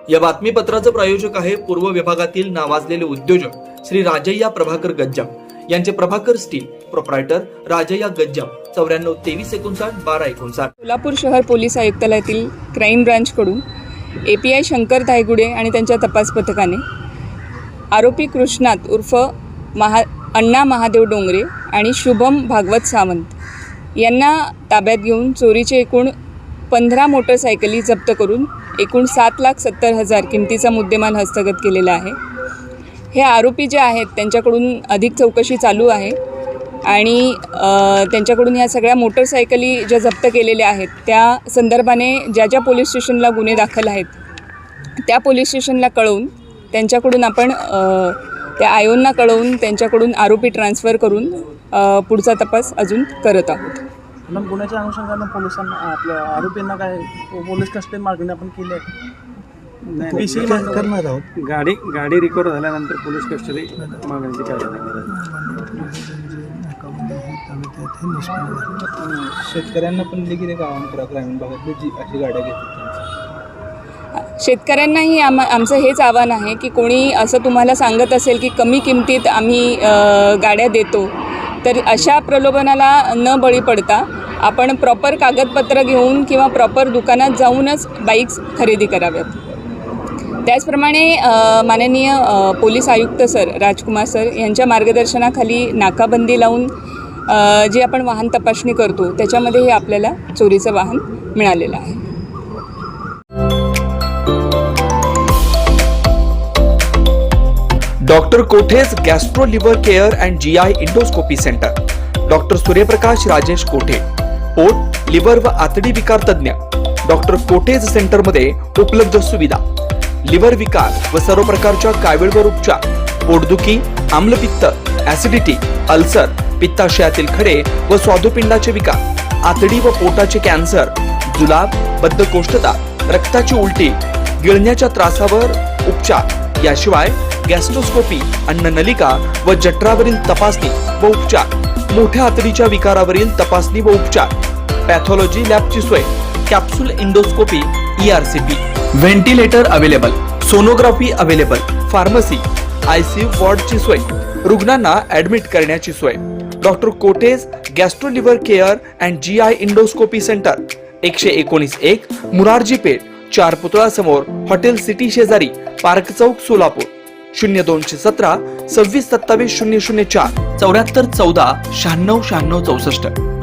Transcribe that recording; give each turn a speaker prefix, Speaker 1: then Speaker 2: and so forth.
Speaker 1: या बातमीपत्राचं प्रायोजक आहे पूर्व विभागातील नावाजलेले उद्योजक श्री राजय्या प्रभाकर गज्जाम यांचे प्रभाकर स्टील, प्रोप्रायटर राजय्या गज्जाम, 94 23 59 12 59.
Speaker 2: सोलापूर शहर पोलीस आयुक्तालयातील क्राईम ब्रांचकडून API शंकर धायगुडे आणि त्यांच्या तपास पथकाने आरोपी कृष्णात उर्फ अण्णा महादेव डोंगरे आणि शुभम भागवत सावंत यांना ताब्यात घेऊन चोरीचे एकूण 15 मोटरसायकली जप्त करून एकूण 7,70,000 किमतीचा मुद्देमाल हस्तगत केलेला आहे. हे आरोपी जे आहेत त्यांच्याकडून अधिक चौकशी चालू आहे आणि त्यांच्याकडून ह्या सगळ्या मोटरसायकली ज्या जप्त केलेल्या आहेत त्या संदर्भाने ज्या पोलीस स्टेशनला गुन्हे दाखल आहेत त्या पोलीस स्टेशनला कळवून त्यांच्याकडून आपण त्या आयोंना कळवून त्यांच्याकडून आरोपी ट्रान्सफर करून पुढचा तपास अजून करत आहोत.
Speaker 3: मग गुन्ह्याच्या अनुषंगानं पोलिसांना आपल्या आरोपींना काय पोलीस कस्टडी मागणी आपण केली आहे करणार आहोत.
Speaker 4: गाडी रिकवर झाल्यानंतर पोलीस कस्टडी मागण्याची काय
Speaker 3: शेतकऱ्यांना पण देखील एक आव्हान करा ग्रामीण भागातली जी अशी गाड्या घेतात
Speaker 2: शेतकऱ्यांनाही आमचं हेच आव्हान आहे की कोणी असं तुम्हाला सांगत असेल की कमी किमतीत आम्ही गाड्या देतो तर अशा प्रलोभनाला न बळी पडता आपण प्रॉपर कागदपत्र घेऊन किंवा प्रॉपर दुकानात जाऊनच बाईक्स खरेदी कराव्यात. त्याचप्रमाणे माननीय पोलीस आयुक्त सर राजकुमार सर यांच्या मार्गदर्शनाखाली नाकाबंदी लावून जी आपण वाहन तपासणी करतो त्याच्यामध्येही आपल्याला चोरीचं वाहन मिळालेलं आहे.
Speaker 1: Doctor Kothe's gastro liver care and GI endoscopy centre, doctor Suryaprakash Rajesh कोठे, पोट, लिव्हर व आतडी विकार तज्ञ. डॉक्टर कोठेज सेंटरमध्ये उपलब्ध सुविधा: लिव्हर विकार व सर्व प्रकारच्या कावीळवर उपचार, पोटदुखी, आम्लपित्त, ऍसिडिटी, अल्सर, पित्ताशयातील खडे व स्वादुपिंडाचे विकार, आतडी व पोटाचे कॅन्सर, जुलाब, बद्धकोष्ठता, रक्ताची उलटी, गिळण्याच्या त्रासावर उपचार. याशिवाय गॅस्ट्रोस्कोपी, अन्ननलिका व जठरावरील तपासणी व उपचार, मोठ्या आतडीच्या विकारावरील तपासणी व उपचार, पॅथॉलॉजी लॅबची सोय, capsule endoscopy, ERCP, ventilator available, sonography available, pharmacy, ICU वॉर्डची सोय, रुग्णांना ऍडमिट करण्याची सोय. Doctor Kothe's gastro liver care and GI endoscopy centre, 119-1 Murarji Peth, 4 पुतळा समोर, हॉटेल सिटी शेजारी, पार्क चौक, सोलापूर. 0217 26 27 004 74 14 96 96 64.